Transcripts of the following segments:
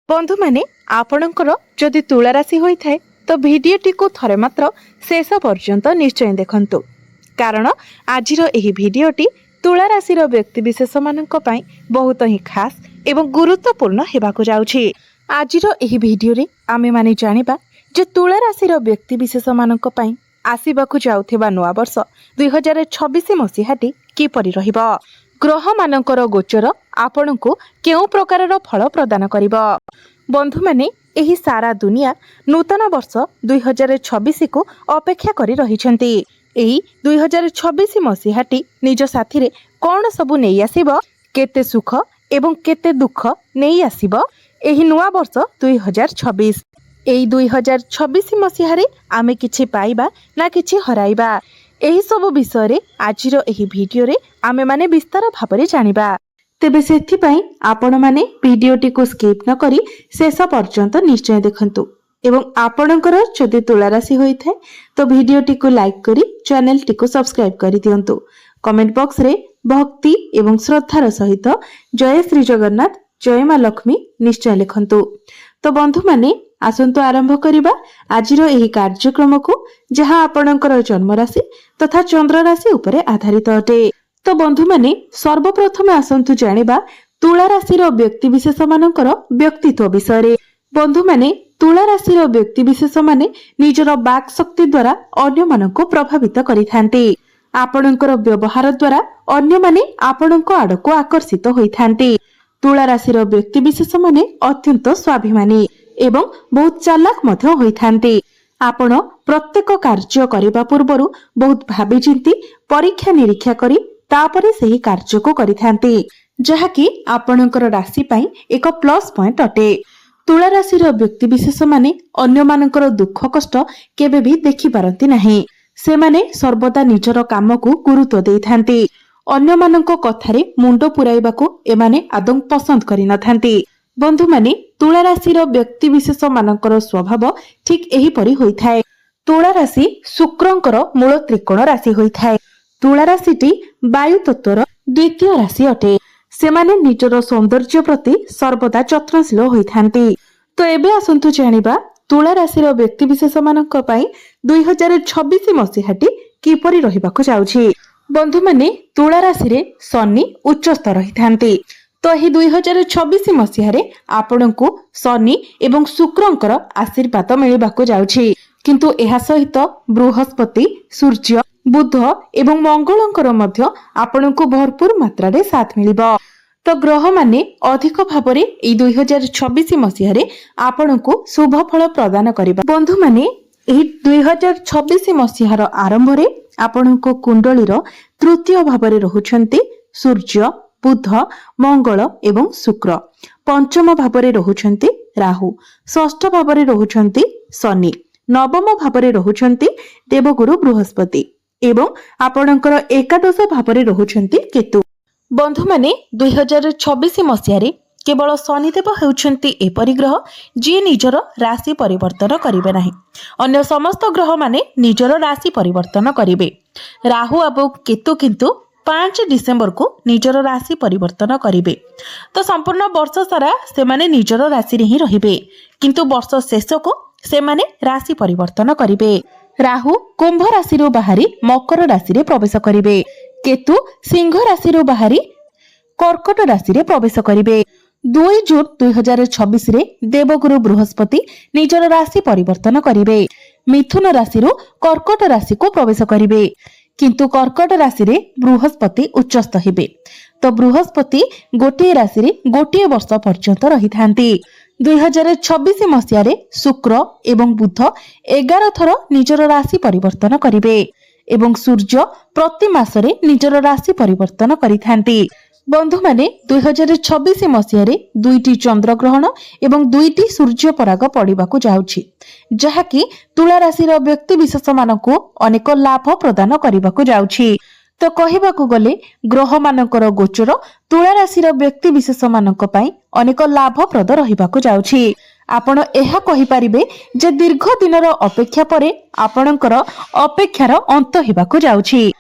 बंधु माने आपणकर जदि तुला राशि होइथाय तो भिडियोटी को थरे मात्र शेष पर्यंत निश्चय देखंतु कारण आजिर एही भिडियोटी तुला राशिर व्यक्तिविशेष मानक पई बहुत ही खास एवं गुरुत्वपूर्ण हेबाकु जाउछि। आजिर एही भिडियो रे आमे माने जानिबा जे तुला राशिर व्यक्तिविशेष मानक पई आसीबाकु जाउथिबा नुआ वर्ष 2026 मसीहाटी किपरि रहिबो, ग्रह मानकर गोचर आपणको केउ प्रकारर फल प्रदान करिबो। बंधु माने एही सारा दुनिया नूतन वर्ष 2026 को अपेक्षा करी रहिछंती। एही 2026 मसीहाटी निज साथी रे कोन सबु नेई आसीबो, केते सुख एवं केते दुख नेई आसीबो एही नुआ वर्ष 2026। एही 2026 मसीहारे आमे किछि पाइबा ना किछि हराइबा, एही सब विषय रे आजिर एही भिडियो रे आमे माने विस्तार भाबरे जानिबा। तेबे सेथि पई आपण माने भिडियोटी को स्किप न करी शेष पर्यंत निश्चय देखंतु एवं आपणकर जदि तुला राशि होइथाय तो भिडियोटी को लाइक करी चैनल टी को सब्सक्राइब करी दियंतु। कमेंट बॉक्स रे भक्ति एवं श्रद्धार सहित जय श्री जगन्नाथ जय मां लक्ष्मी निश्चय लिखंतु। तो बंधु माने आसंतु आरंभ करिबा आजिरो एही कार्यक्रम को जहां आपणकर जन्म राशि तथा चंद्र राशि उपरे आधारित अटे। तो बंधु माने सर्वप्रथम आसंतु जानिबा तुला राशिर व्यक्तिविशेष मानकर व्यक्तित्व विषय रे। बंधु माने तुला राशिर व्यक्तिविशेष माने निजर बाक शक्ति द्वारा अन्य मानको प्रभावित करिथांती। आपणकर व्यवहार द्वारा अन्य माने आपणको आडको आकर्षित होइथांती। तुला राशिर व्यक्तिविशेष माने अत्यंत स्वाभिमानी एवं बहुत चालाक मध्य होइथांती। आपण प्रत्येक कार्य करिबा पूर्वरु बहुत भाबी चिंती परीक्षा निरीक्षा करी तापरे सही कार्य को करिथांती, जहाकि आपणकर राशि पई एक प्लस पॉइंट अटे। तुला राशिर व्यक्तिविशेष माने अन्य मानकर दुख कष्ट केबे भी देखि पारंती नाही। से माने सर्वदा निजर काम को गुरुत्व देइथांती। अन्य मानक कथारे मुंडो पुराइबाकू एमाने आदौ पसंद करि नथांती। बंधु माने तुला राशिर व्यक्तिविशेष मानकर स्वभाव ठीक एही परि होइथाय। तुला राशि शुक्रंकर मूल त्रिकोण राशि होइथाय। तुला राशिटी वायु तत्वर द्वितीय राशि अटे। सेमाने निजर सौंदर्य प्रति सर्वदा यत्नशील होइथांती। तो एबे आसंतु जानिबा तुला राशिर व्यक्तिविशेष मानक पई 2026 मसीहाटी किपरि रहिबाकू जाउछि। बंधु माने तुला राशि रे शनि उच्चस्थ रहिथांती। तो ही 2026 मसीहारे आपणको शनि एवं शुक्रंकर आशीर्वाद मिलिबाकू जाउछि, किंतु एहा सहित बृहस्पति सूर्य बुध एवं मंगलंकर मध्य आपणको भरपूर मात्रा रे साथ मिलिबो। तो ग्रह माने अधिक भाबरे ए 2026 मसीहारे आपणको शुभ फल प्रदान करिबा। बंधु माने एही 2026 मसीहार आरंभ रे आपणको कुंडलीर तृतीय भाबरे रहुछंती सूर्य बुध मंगल एवं शुक्र, पंचम भाबरे रहुछंती राहु, षष्ठ भाबरे रहुछंती शनि, नवम भाबरे रहुछंती देवगुरु बृहस्पति एवं आपणकर एकादश भाबरे रहुछंती केतु। बंधु माने 2026 मसीहारे केवल शनिदेव हेउछंती एपरि ग्रह जी निजर राशि परिवर्तन करिवे नाही। अन्य समस्त ग्रह माने निजर राशि परिवर्तन करिवे। राहु एवं केतु किंतु 5 डिसेंबर को निजर राशि परिवर्तन करिवे। तो संपूर्ण वर्ष सारा से माने निजर राशि रे ही रहिबे, किंतु वर्ष शेष को से माने राशि परिवर्तन करिवे। राहु कुंभ राशि रो बाहरी मकर राशि रे प्रवेश करिवे। केतु सिंह राशि रो बाहरी कर्कट राशि रे प्रवेश करिवे। 2 जून 2026 रे देवगुरु बृहस्पति निजर राशि परिवर्तन करिवे। मिथुन राशि रो कर्कट राशि को प्रवेश करिवे, किंतु कर्कट राशि रे बृहस्पति उच्चस्थ हेबे। तो बृहस्पति गोटे राशि रे गोटे वर्ष पर्यंत रहिथांती। 2026 मसीहारे शुक्र एवं बुध 11 थर निजर राशि परिवर्तन करिवे एवं सूर्य प्रति मासरे निजर राशि परिवर्तन करिथांती। बंधु माने 2026 मसीहारे 2टी चंद्र ग्रहण एवं 2टी सूर्य पराग पड़िबाकू जाउछि, जहाकि तुला राशिर व्यक्ति विशेष मानकू अनेक लाभ प्रदान करिबाकू जाउछि। तो कहिबाकू गले ग्रह मानकर गोचर तुला राशिर व्यक्ति विशेष मानक पई अनेक लाभप्रद रहिबाकू जाउछि। आपण एहा कहि परिबे जे दीर्घ दिनर अपेक्षा परे आपणकर अपेक्षार अंत हेबाकू जाउछि।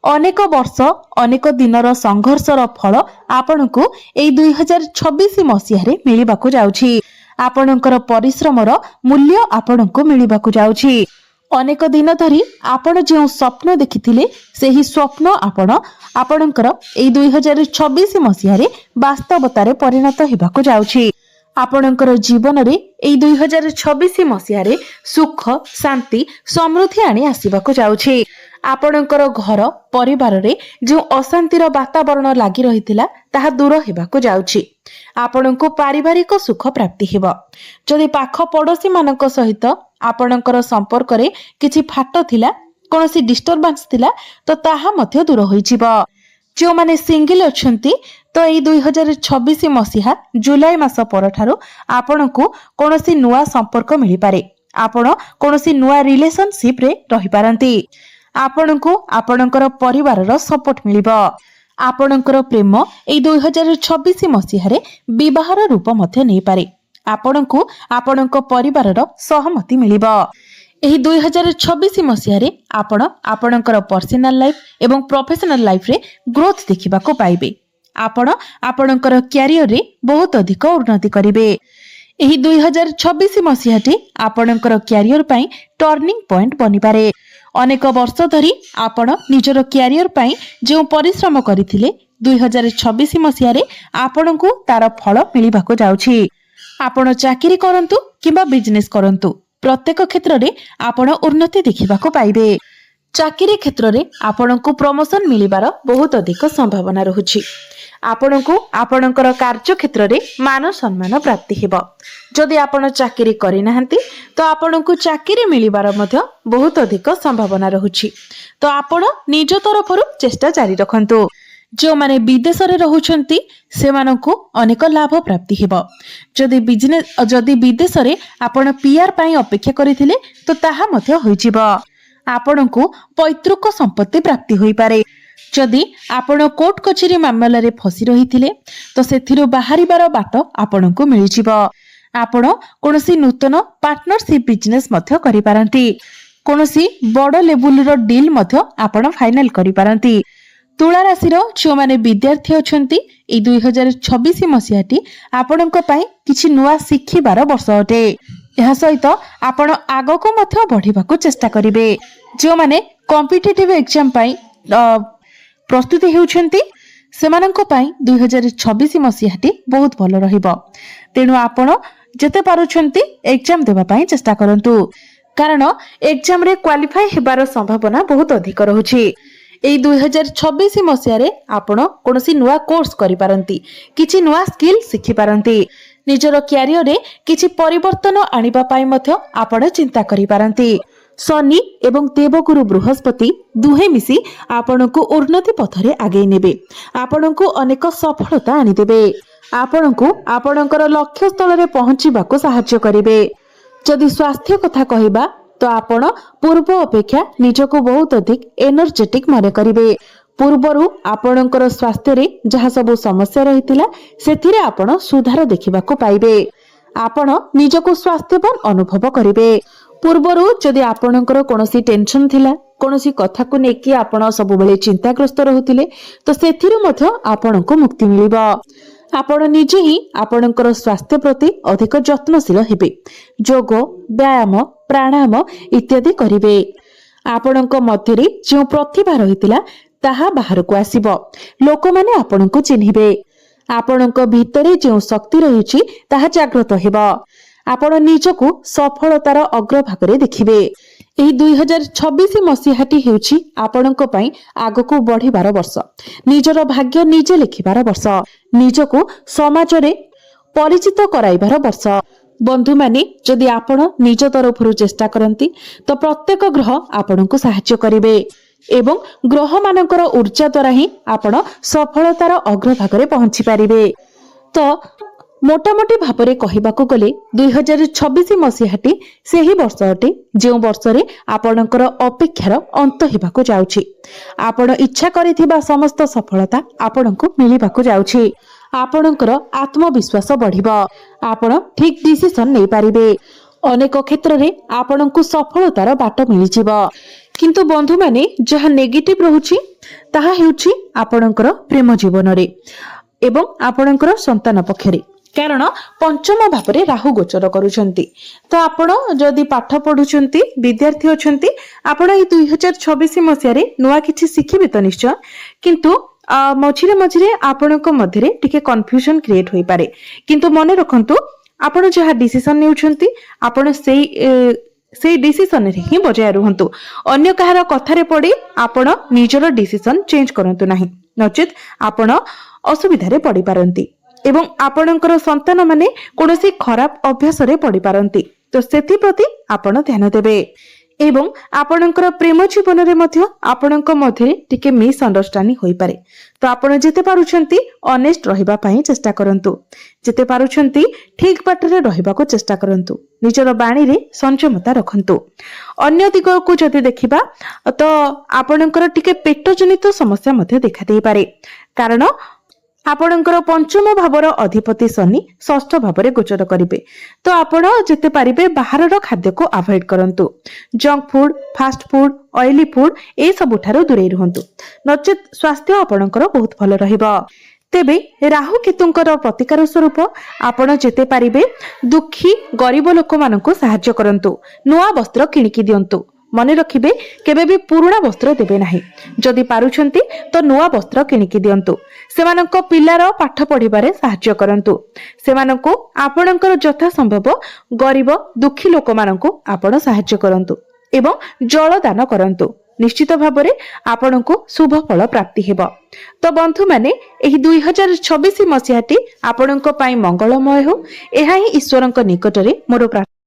अनेक वर्ष अनेक दिनर संघर्षर फल आपणको एई 2026 मसीहारे मिलिबाकू जाउछि। आपणकर परिश्रमर मूल्य आपणको मिलिबाकु जाउछि। अनेक दिन धरी आपण जो स्वप्न देखिथिले सेही स्वप्न आपणकर एई 2026 मसिहारे वास्तवतारे परिणत हेबाकु जाउछि। आपणकर जीवन रे एई 2026 मसिहारे सुख शांति समृद्धि आनी आसीबाकु जाउछि। आपणकर घर परिवार रे जो अशांतिर वातावरण लागि रहिथिला ताहा दूर हेबाकु जाउछि। आपणको पारिवारिक सुख प्राप्ति हेबो। जदि पाख पड़ोसी मानक सहित आपणकर संपर्क रे किछि फाट थिला कोनोसी डिस्टर्बेंस थिला तो ताहा मध्य दूर होई जिवो। जो माने सिंगल अछंती तो एई 2026 मसिहा जुलाई मास परठारो आपणको कोनोसी नुवा संपर्क मिलि पारे। आपण कोनोसी नुवा रिलेशनशिप रे रहि पारंती। आपणको आपणकर परिवार रो सपोर्ट मिलिबो। आपणकर प्रेम एई 2026 मसिहारे विवाहर रूप मध्य नै पारे। आपणको आपणक परिवार रो सहमति मिलिबो। एही 2026 मसिहारे आपण आपणकर पर्सनल लाइफ एवं प्रोफेशनल लाइफ रे ग्रोथ देखिबाको पाइबे। आपण आपणकर करियर रे बहुत अधिक उन्नति करिवे। एही 2026 मसिहाटी आपणकर करियर पई टर्निंग पॉइंट बनि पारे। अनेक वर्ष धरी आपण निजर करियर पई जो परिश्रम करिथिले 2026 मसिहारे आपणको तार फल मिलिबाको जाउछि। आपण चाकरी करंतु किबा बिजनेस करंतु प्रत्येक क्षेत्र रे आपण उन्नति देखिबाको पाइबे। चाकरी क्षेत्र रे आपणको प्रमोशन मिलिबार बहुत अधिक संभावना रहुछि। आपणको आपणकर कार्य क्षेत्र रे मान सम्मान प्राप्ति हेबो। जदि आपण चाकरी करि नाहंती तो आपणको चाकरी मिलिबार मध्य बहुत अधिक संभावना रहुछि। तो आपण निज तरफरु चेष्टा जारी रखंतु। जो माने विदेश रे रहुछंती सेमानकु अनेक लाभ प्राप्ति हेबो। जदि विदेश रे आपण पीआर पई अपेक्षा करिथिले तो ताहा मध्य होई जिवो। आपणको पैतृक संपत्ति प्राप्ति होई पारे। जदि आपण कोर्ट कचेरी मामला रे फसी रहिथिले तो सेथिरु बाहरिबार बाट आपणको मिलि जिवो। आपण कोनोसी नूतन पार्टनरशिप बिजनेस मध्य करि पारंती। कोनोसी बड़ लेवल रो डील मध्य आपण फाइनल करि पारंती। तुला राशि जो माने विद्यार्थी अछंती ए 2026 मसिहाटी आपणक पई किछि नुवा शिखिबार वर्ष अटे। एहा सहित आपण आगको मध्य बढ़िबाको चेष्टा करिवे। जो माने कॉम्पिटिटिव एग्जाम पई प्रस्तुति हेउछंती सेमानक पई 2026 मसिहाटी बहुत भलो रहिबो। तेनु आपण जते पारुछंती एग्जाम देबा पई चेष्टा करंतु। कारण एग्जाम रे क्वालिफाई हेबार संभावना बहुत अधिक रहुछि। एई 2026 मसिहारे आपण कोनोसी नुवा कोर्स करि पारंती, किछि नुवा स्किल सिखि पारंती। निजर करियर रे किछि परिवर्तन आनिबा पई मध्य आपण चिंता करि पारंती। शनि एवं देवगुरु बृहस्पति दुहे मिसी आपणको उन्नति पथरे आगे नेबे। आपणको अनेक सफलता आनि देबे। आपणको आपणकर लक्ष्य स्थल रे पहुंचीबाको सहायता करिवे। जदि स्वास्थ्य कथा कहिबा तो आपण पूर्व अपेक्षा निजको बहुत अधिक एनर्जेटिक माने करिवे। पूर्वरु आपणकर स्वास्थ्य रे जहा सब समस्या रहितिला सेथिरे आपण सुधार देखिबाको पाइबे। आपण निजको स्वास्थ्यवान अनुभव करिवे। पूर्वरु जदि आपणकर कोनोसी टेंशन थिला, कोनोसी कथा को नेकी आपण सब बेले चिंताग्रस्त रहुतिले तो सेथिरु मध्य आपणको मुक्ति मिलिबो। आपण निजे ही आपणकर स्वास्थ्य प्रति अधिक यत्नशील हेबे। योग व्यायाम प्राणायाम इत्यादि करिवे। आपणक मध्यरे जो प्रतिभा रहितिला ताहा बाहर को आसीबो। लोक माने आपणको चिन्हिबे। आपणक भितरे जो शक्ति रहिछि ताहा जागृत हेबो। आपण निजको सफलतार अग्रभागरे देखिबे। एही 2026 मसिहाटी हेउछि आपणक पई आगको बढ़िबार वर्ष। निजर भाग्य निजे लिखिबार वर्ष। निजको समाज रे परिचित कराइबार वर्ष। बंधु माने जदि आपण निज तरफरु चेष्टा करंती तो प्रत्येक ग्रह आपणको सहायता करिवे एवं ग्रह मानकर ऊर्जा द्वारा ही आपण सफलतार अग्रभागरे पहुंची पारिबे। तो मोटामोटी भावरे कहिबाको गले 2026 मसिहाटी सेही वर्ष अटे जो वर्ष रे आपणकर अपेक्षार अंत हेबाको जाउछि। आपण इच्छा करिथिबा समस्त सफलता आपणको मिलिबाको जाउछि। आपणकर आत्मविश्वास बढ़िबो। आपण ठीक डिसिजन नै पारिबे। अनेक क्षेत्र रे आपणको सफलतार बाट मिलिजिबो। किंतु बंधु माने जहा नेगेटिव रहुछि ताहा हेउछि आपणकर प्रेम जीवन रे एवं आपणकर संतान पक्षरे। କାରଣ ପଞ୍ଚମ ଭାବରେ ରାହୁ ଗୋଚର କରୁଛନ୍ତି। ତ ଆପଣ ଯଦି ପାଠ ପଢୁଛନ୍ତି, ବିଦ୍ୟାର୍ଥୀ ଅଛନ୍ତି, ଆପଣ ଏଇ 2026 ମସିହାରେ ନୂଆ କିଛି ଶିଖିବେ ତ ନିଶ୍ଚୟ, କିନ୍ତୁ ମଝିରେ ମଝିରେ ଆପଣଙ୍କ ମଧ୍ୟରେ ଟିକେ କନଫ୍ୟୁଜନ କ୍ରିଏଟ ହୋଇପାରେ। କିନ୍ତୁ ମନେ ରଖନ୍ତୁ, ଆପଣ ଯାହା ଡିସିସନ ନେଉଛନ୍ତି ଆପଣ ସେଇ ଡିସିସନରେ ହିଁ ବଜାୟ ରୁହନ୍ତୁ। ଅନ୍ୟ କାହାର କଥାରେ ପଡି ଆପଣ ନିଜର ଡିସିସନ ଚେଞ୍ଜ କରନ୍ତୁ ନାହିଁ, ନଚେତ୍ ଆପଣ ଅସୁବିଧାରେ ପଡିପାରନ୍ତି ଏବଂ ଆପଣଙ୍କର ସନ୍ତାନ ମାନେ କୌଣସି ଖରାପ ଅଭ୍ୟାସରେ ପଡିପାରନ୍ତି। ତ ସେଥିପ୍ରତି ଆପଣ ଧ୍ୟାନ ଦେବେ ଏବଂ ଆପଣଙ୍କର ପ୍ରେମ ଜୀବନରେ ମଧ୍ୟ ଆପଣଙ୍କ ମଧ୍ୟରେ ଟିକେ ମିସ୍ଅଣ୍ଡରଷ୍ଟାଣ୍ଡିଂ ହୋଇପାରେ। ତ ଆପଣ ଯେତେ ପାରୁଛନ୍ତି ଅନେଷ୍ଟ ରହିବା ପାଇଁ ଚେଷ୍ଟା କରନ୍ତୁ, ଯେତେ ପାରୁଛନ୍ତି ଠିକ ବାଟରେ ରହିବାକୁ ଚେଷ୍ଟା କରନ୍ତୁ, ନିଜର ବାଣୀରେ ସଂଯମତା ରଖନ୍ତୁ। ଅନ୍ୟ ଦିଗକୁ ଯଦି ଦେଖିବା ତ ଆପଣଙ୍କର ଟିକେ ପେଟ ଜନିତ ସମସ୍ୟା ମଧ୍ୟ ଦେଖାଦେଇପାରେ, କାରଣ ଆପଣଙ୍କର ପଞ୍ଚମ ଭାବର ଅଧିପତି ଶନି ଷଷ୍ଠ ଭାବରେ ଗୋଚର କରିବେ। ତ ଆପଣ ଯେତେ ପାରିବେ ବାହାରର ଖାଦ୍ୟକୁ ଆଭଏଡ କରନ୍ତୁ, junk food, fast food, oily food ଏସବୁଠାରୁ ଦୂରେଇ ରୁହନ୍ତୁ, ନଚେତ୍ ସ୍ୱାସ୍ଥ୍ୟ ଆପଣଙ୍କର ବହୁତ ଭଲ ରହିବ। ତେବେ ରାହୁ କେତୁଙ୍କର ପ୍ରତିକାର ସ୍ୱରୂପ ଆପଣ ଯେତେ ପାରିବେ ଦୁଃଖୀ ଗରିବ ଲୋକମାନଙ୍କୁ ସାହାଯ୍ୟ କରନ୍ତୁ, ନୂଆ ବସ୍ତ୍ର କିଣିକି ଦିଅନ୍ତୁ। ମନେ ରଖିବେ, କେବେ ବି ପୁରୁଣା ବସ୍ତ୍ର ଦେବେ ନାହିଁ। ଯଦି ପାରୁଛନ୍ତି ତ ନୂଆ ବସ୍ତ୍ର କିଣିକି ଦିଅନ୍ତୁ। ସେମାନଙ୍କ ପିଲାର ପାଠ ପଢିବାରେ ସାହାଯ୍ୟ କରନ୍ତୁ। ସେମାନଙ୍କୁ ଆପଣଙ୍କର ଯଥା ସମ୍ଭବ ଗରିବ ଦୁଃଖୀ ଲୋକମାନଙ୍କୁ ଆପଣ ସାହାଯ୍ୟ କରନ୍ତୁ ଏବଂ ଜଳ ଦାନ କରନ୍ତୁ। ନିଶ୍ଚିତ ଭାବରେ ଆପଣଙ୍କୁ ଶୁଭ ଫଳ ପ୍ରାପ୍ତି ହେବ। ତ ବନ୍ଧୁମାନେ, ଏହି 2026 ମସିହାଟି ଆପଣଙ୍କ ପାଇଁ ମଙ୍ଗଳମୟ ହେଉ, ଏହା ହିଁ ଈଶ୍ୱରଙ୍କ ନିକଟରେ ମୋର ପ୍ରାର୍ଥନା।